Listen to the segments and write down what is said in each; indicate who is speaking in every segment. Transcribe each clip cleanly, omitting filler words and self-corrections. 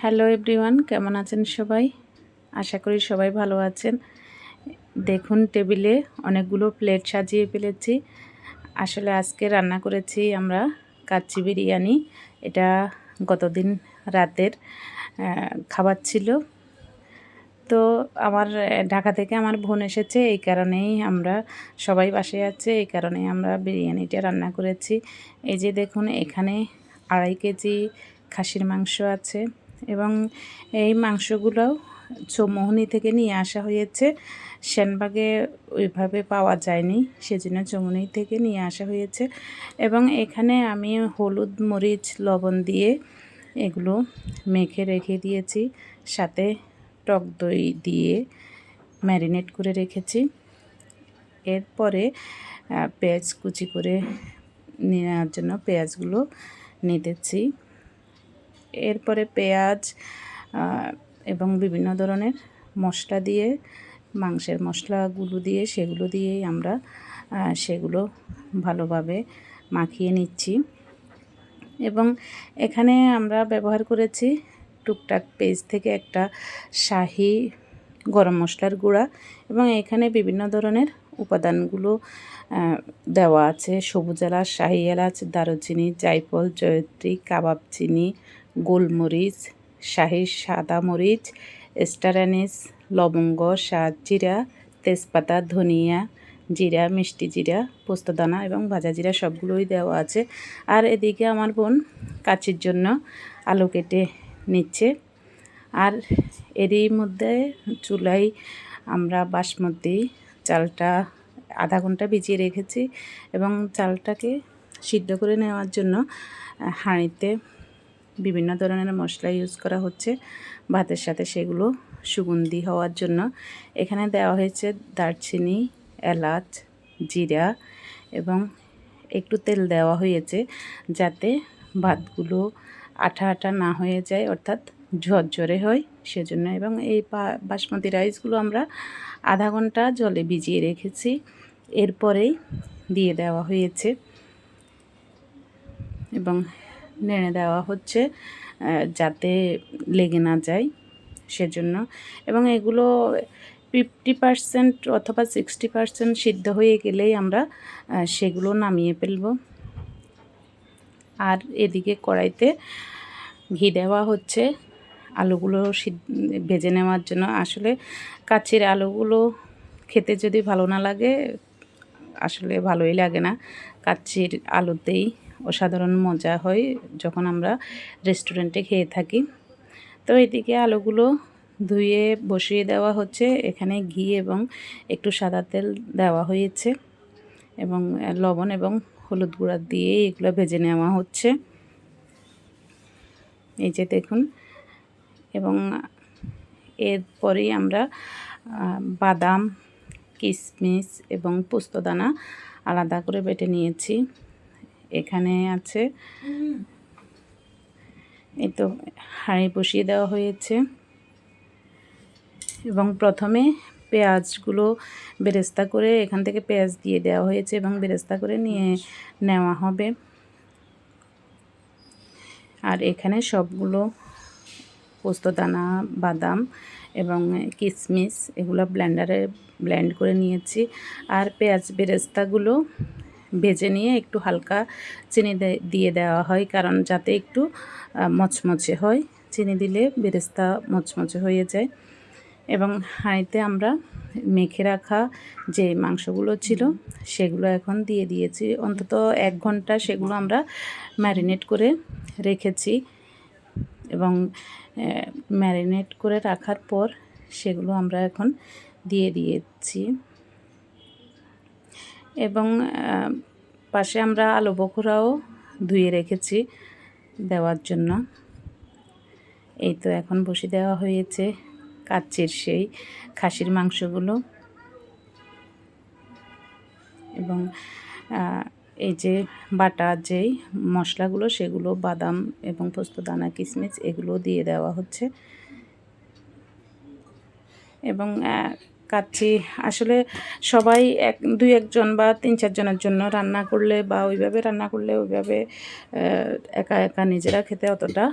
Speaker 1: Hello everyone, কেমন আছেন সবাই? আশা করি সবাই ভালো আছেন। দেখুন টেবিলে অনেকগুলো প্লেট সাজিয়ে ফেলেছি। আসলে আজকে রান্না করেছি আমরা কাচ্চি বিরিয়ানি। এটা গতদিন রাতের খাবার ছিল। তো আমার ঢাকা থেকে আমার বোন এসেছে, এই কারণেই আমরা সবাই বাসায় আছে, এই কারণেই আমরা বিরিয়ানিটা রান্না করেছি। এই যে দেখুন এখানে 2.5 কেজি খাসির মাংস আছে এবং এই মাংসগুলো চৌমুহনী থেকে নিয়ে আসা হয়েছে। সেনবাগে ওইভাবে পাওয়া যায়নি, সেজন্য চৌমুহনী থেকে নিয়ে আসা হয়েছে। এবং এখানে আমি হলুদ মরিচ লবণ দিয়ে এগুলো মেখে রেখে দিয়েছি, সাথে টক দই দিয়ে ম্যারিনেট করে রেখেছি। এরপরে পেঁয়াজ কুচি করে নেওয়ার জন্য পেঁয়াজগুলো নিতেছি। এরপরে পেঁয়াজ এবং বিভিন্ন ধরনের মশলা দিয়ে, মাংসের মশলাগুলো দিয়ে, সেগুলো দিয়েই আমরা সেগুলো ভালোভাবে মাখিয়ে নিচ্ছি। এবং এখানে আমরা ব্যবহার করেছি টুকটাক পেজ থেকে একটা শাহি গরম মশলার গুঁড়া, এবং এখানে বিভিন্ন ধরনের উপাদানগুলো দেওয়া আছে: সবুজ এলাচ, শাহি এলাচ, দারুচিনি, জায়ফল, জয়ত্রী, কাবাব চিনি, গোলমরিচ, শাহি সাদা মরিচ, স্টার অ্যানিস, লবঙ্গ, সাতজিরা, তেজপাতা, ধনিয়া, জিরা, মিষ্টি জিরা, পোস্তদানা এবং ভাজা জিরা সবগুলোই দেওয়া আছে। আর এদিকে আমার বোন কাচির জন্য আলু কেটে নিচ্ছে। আর এরই মধ্যে চুলায় আমরা বাসমতি চালটা আধা ঘন্টা ভিজিয়ে রেখেছি, এবং চালটাকে সিদ্ধ করে নেওয়ার জন্য হাঁড়িতে বিভিন্ন ধরনের মশলা ইউজ করা হচ্ছে ভাতের সাথে, সেগুলো সুগন্ধি হওয়ার জন্য। এখানে দেওয়া হয়েছে দারচিনি, এলাচ, জিরা এবং একটু তেল দেওয়া হয়েছে যাতে ভাতগুলো আঠা আঠা না হয়ে যায়, অর্থাৎ ঝরঝরে হয় সেজন্য। এবং এই বাসমতি রাইসগুলো আমরা আধা ঘন্টা জলে ভিজিয়ে রেখেছি, এরপরেই দিয়ে দেওয়া হয়েছে এবং নেড়ে দেওয়া হচ্ছে যাতে লেগে না যায় সেজন্য। এবং এগুলো 50% অথবা 60% সিদ্ধ হয়ে গেলেই আমরা সেগুলো নামিয়ে ফেলব। আর এদিকে কড়াইতে ঘি দেওয়া হচ্ছে আলুগুলো ভেজে নেওয়ার জন্য। আসলে কাচ্চির আলুগুলো খেতে যদি ভালো না লাগে, আসলে ভালোই লাগে না। কাচ্চির আলুতেই অসাধারণ মজা হয় যখন আমরা রেস্টুরেন্টে খেয়ে থাকি। তো এদিকে আলুগুলো ধুয়ে বসিয়ে দেওয়া হচ্ছে। এখানে ঘি এবং একটু সাদা তেল দেওয়া হয়েছে এবং লবণ এবং হলুদ গুঁড়া দিয়ে এগুলো ভেজে নেওয়া হচ্ছে, এই যে দেখুন। এবং এরপরেই আমরা বাদাম, কিশমিশ এবং পোস্তদানা আলাদা করে বেটে নিয়েছি। এখানে আছে, এই তো হাঁড়ি বসিয়ে দেওয়া হয়েছে এবং প্রথমে পেঁয়াজগুলো বেরেস্তা করে এখান থেকে পেঁয়াজ দিয়ে দেওয়া হয়েছে এবং বেরেস্তা করে নিয়ে নেওয়া হবে। আর এখানে সবগুলো পোস্তদানা, বাদাম এবং কিশমিশ এগুলো ব্লেন্ডারে ব্লেন্ড করে নিয়েছি। আর পেঁয়াজ বেরেস্তাগুলো ভেজে নিয়ে একটু হালকা চিনি দিয়ে দেওয়া হয়, কারণ যাতে একটু মচমচে হয়। চিনি দিলে বেরেস্তা মচমচে হয়ে যায়। এবং হাঁড়িতে আমরা মেখে রাখা যে মাংসগুলো ছিল সেগুলো এখন দিয়ে দিয়েছি। অন্তত 1 ঘন্টা সেগুলো আমরা ম্যারিনেট করে রেখেছি, এবং ম্যারিনেট করে রাখার পর সেগুলো আমরা এখন দিয়ে দিয়েছি। এবং পাশে আমরা আলু বখরাও ধুয়ে রেখেছি দেওয়ার জন্য। এই তো এখন বসে দেওয়া হয়েছে কাচ্চির সেই খাসির মাংসগুলো। এবং এই যে বাটা যেই মশলাগুলো সেগুলো বাদাম এবং পোস্তদানা, কিশমিশ এগুলো দিয়ে দেওয়া হচ্ছে। এবং কাচ্চি আসলে সবাই 1-2 জন বা 3-4 জনের জন্য রান্না করলে বা ওইভাবে রান্না করলে ওইভাবে একা একা নিজেরা খেতে অতটা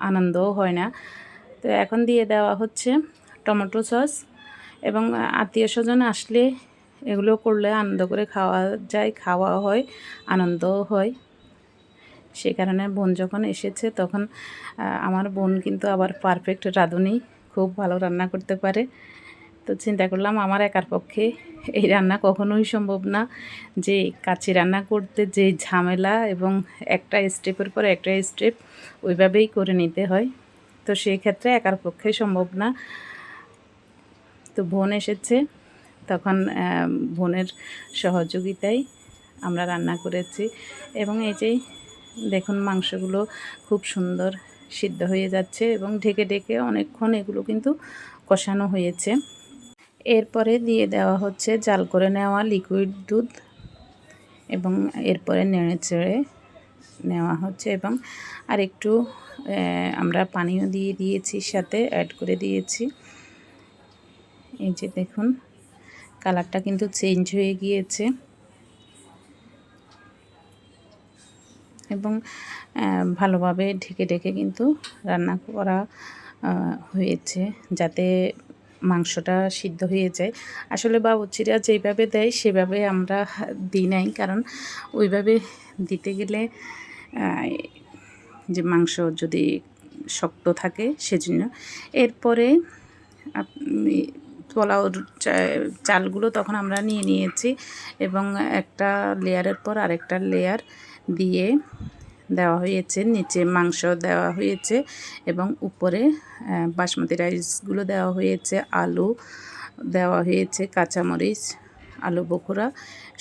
Speaker 1: আনন্দও হয় না। তো এখন দিয়ে দেওয়া হচ্ছে টমেটো সস, এবং আত্মীয় স্বজন আসলে এগুলো করলে আনন্দ করে খাওয়া যায়, খাওয়া হয়, আনন্দও হয়। সে কারণে বোন যখন এসেছে তখন আমার বোন কিন্তু আবার পারফেক্ট রাঁধুনি, খুব ভালো রান্না করতে পারে। তো চিন্তা করলাম আমার একার পক্ষে এই রান্না কখনোই সম্ভব না, যে কাচ্চি রান্না করতে যে ঝামেলা এবং একটা স্টেপের পর একটা স্টেপ ওইভাবেই করে নিতে হয়। তো সেই ক্ষেত্রে একার পক্ষে সম্ভব না। তো বোন এসেছে তখন বোনের সহযোগিতায় আমরা রান্না করেছি। এবং এই যে দেখুন মাংসগুলো খুব সুন্দর সিদ্ধ হয়ে যাচ্ছে এবং ঢেকে ঢেকে অনেকক্ষণ এগুলো কিন্তু কষানো হয়েছে। এরপরে দিয়ে দেওয়া হচ্ছে জাল করে নেওয়া লিকুইড দুধ, এবং এরপরে নেড়ে চেড়ে নেওয়া হচ্ছে, এবং আর একটু আমরা পানিও দিয়ে দিয়েছি, সাথে অ্যাড করে দিয়েছি। এই যে দেখুন কালারটা কিন্তু চেঞ্জ হয়ে গিয়েছে, এবং ভালোভাবে ঢেকে ঢেকে কিন্তু রান্না করা হয়েছে, যাতে মাংসটা সিদ্ধ হয়ে যায়। আসলে বাবুর্চিরা যেইভাবে দেয় সেভাবে আমরা দিই নাই, কারণ ওইভাবে দিতে গেলে যে মাংস যদি শক্ত থাকে সেজন্য। এরপরে পোলাওর চালগুলো তখন আমরা নিয়ে নিয়েছি, এবং একটা লেয়ারের পর আরেকটা লেয়ার দিয়ে দেওয়া হয়েছে, নিচে মাংস দেওয়া হয়েছে এবং উপরে বাসমতি রাইসগুলো দেওয়া হয়েছে, আলু দেওয়া হয়েছে, কাঁচামরিচ, আলু বোখরা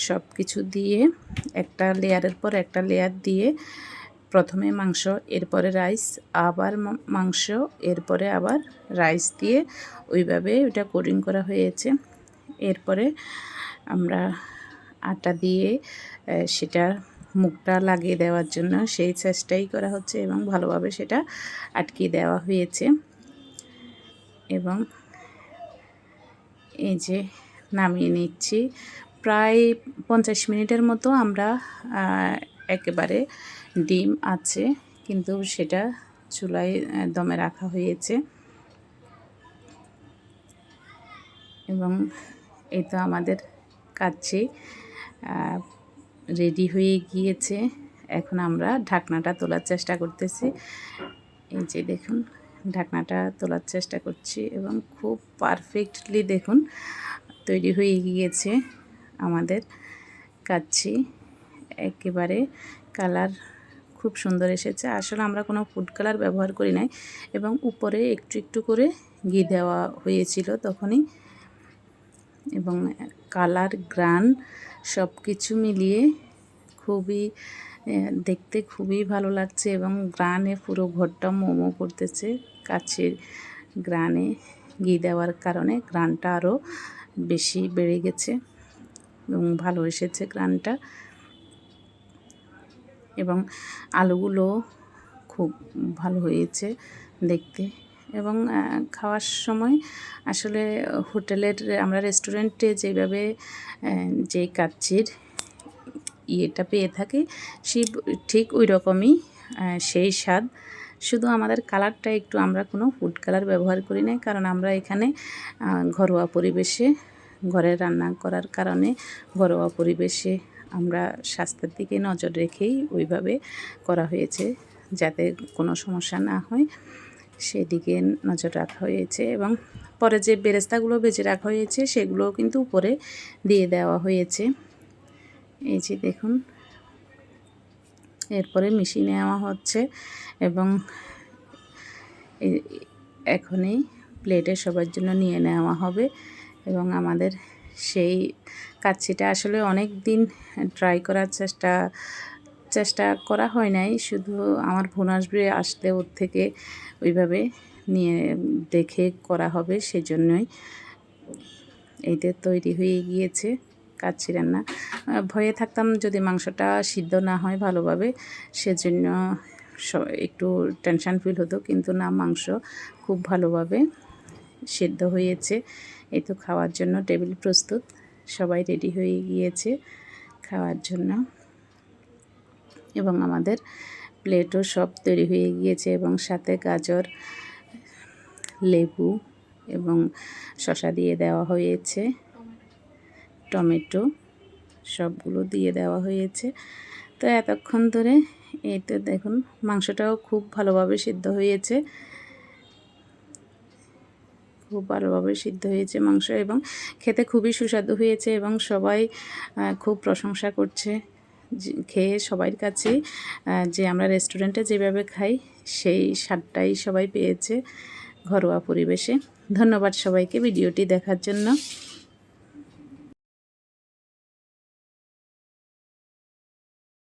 Speaker 1: সব কিছু দিয়ে একটা লেয়ারের পর একটা লেয়ার দিয়ে প্রথমে মাংস, এরপরে রাইস, আবার মাংস, এরপরে আবার রাইস দিয়ে ওইভাবে ওইটা কোটিং করা হয়েছে। এরপরে আমরা আটা দিয়ে সেটা মুখটা লাগিয়ে দেওয়ার জন্য সেই চেষ্টাই করা হচ্ছে, এবং ভালোভাবে সেটা আটকে দেওয়া হয়েছে। এবং এই যে নামিয়ে নিচ্ছি, প্রায় 50 মিনিটের মতো আমরা একেবারে ডিম আছে কিন্তু সেটা চুলায় দমে রাখা হয়েছে। এবং এই তো আমাদের কাচ্চি রেডি হয়ে গিয়েছে। এখন আমরা ঢাকনাটা তোলার চেষ্টা করতেছি। এই যে দেখুন ঢাকনাটা তোলার চেষ্টা করছি, এবং খুব পারফেক্টলি দেখুন তৈরি হয়ে গিয়েছে আমাদের কাচ্চি। একেবারে কালার খুব সুন্দর এসেছে। আসলে আমরা কোনো ফুড কালার ব্যবহার করি নাই, এবং উপরে একটু একটু করে ঘি দেওয়া হয়েছিল তখনই, এবং কালার, গ্রান সব কিছু মিলিয়ে খুবই দেখতে খুবই ভালো লাগছে, এবং গ্রানে পুরো ঘরটা মোমো করতেছে। কাচ্চির গ্রানে ঘি দেওয়ার কারণে গ্রানটা আরও বেশি বেড়ে গেছে এবং ভালো এসেছে গ্রানটা। এবং আলুগুলো খুব ভালো হয়েছে দেখতে। এবং খাওয়ার সময় আসলে হোটেলের, আমরা রেস্টুরেন্টে যেভাবে যে কাচ্চির ইয়েটা পেয়ে থাকি সেই ঠিক ওই রকমই সেই স্বাদ, শুধু আমাদের কালারটা একটু, আমরা কোনো ফুড কালার ব্যবহার করি না, কারণ আমরা এখানে ঘরোয়া পরিবেশে ঘরে রান্না করার কারণে ঘরোয়া পরিবেশে আমরা স্বাস্থ্যের দিকে নজর রেখেই ওইভাবে করা হয়েছে, যাতে কোনো সমস্যা না হয় সেদিকে নজর রাখা হয়েছে। এবং পরে যে বেরেস্তাগুলো বেজে রাখা হয়েছে সেগুলোও কিন্তু উপরে দিয়ে দেওয়া হয়েছে। এই যে দেখুন এরপরে মিশিয়ে নেওয়া হচ্ছে, এবং এখনই প্লেটে সবার জন্য নিয়ে নেওয়া হবে। এবং আমাদের সেই কাচ্চিটা আসলে অনেক দিন ট্রাই করার চেষ্টা করা হয় নাই, শুধু আমার বোন আসলে ওর থেকে ওইভাবে নিয়ে দেখে করা হবে, সেজন্যই এইটা তৈরি হয়ে গিয়েছে কাচ্চি রান্না। ভয়ে থাকতাম যদি মাংসটা সিদ্ধ না হয় ভালোভাবে, সেজন্য একটু টেনশন ফিল হতো, কিন্তু না, মাংস খুব ভালোভাবে সিদ্ধ হয়েছে। এই তো খাওয়ার জন্য টেবিল প্রস্তুত, সবাই রেডি হয়ে গিয়েছে খাওয়ার জন্য। এবং আমাদের প্লেটও সব তৈরি হয়ে গিয়েছে এবং সাথে গাজর, লেবু এবং শসা দিয়ে দেওয়া হয়েছে, টমেটো সবগুলো দিয়ে দেওয়া হয়েছে। তো এতক্ষণ ধরে এই তো দেখুন মাংসটাও খুব ভালোভাবে সিদ্ধ হয়েছে, খুব ভালোভাবে সিদ্ধ হয়েছে মাংস এবং খেতে খুবই সুস্বাদু হয়েছে এবং সবাই খুব প্রশংসা করছে খেয়ে সবার কাছেই যে আমরা রেস্টুরেন্টে যেভাবে খাই সেই স্বাদটাই সবাই পেয়েছে ঘরোয়া পরিবেশে। ধন্যবাদ সবাইকে ভিডিওটি দেখার জন্য।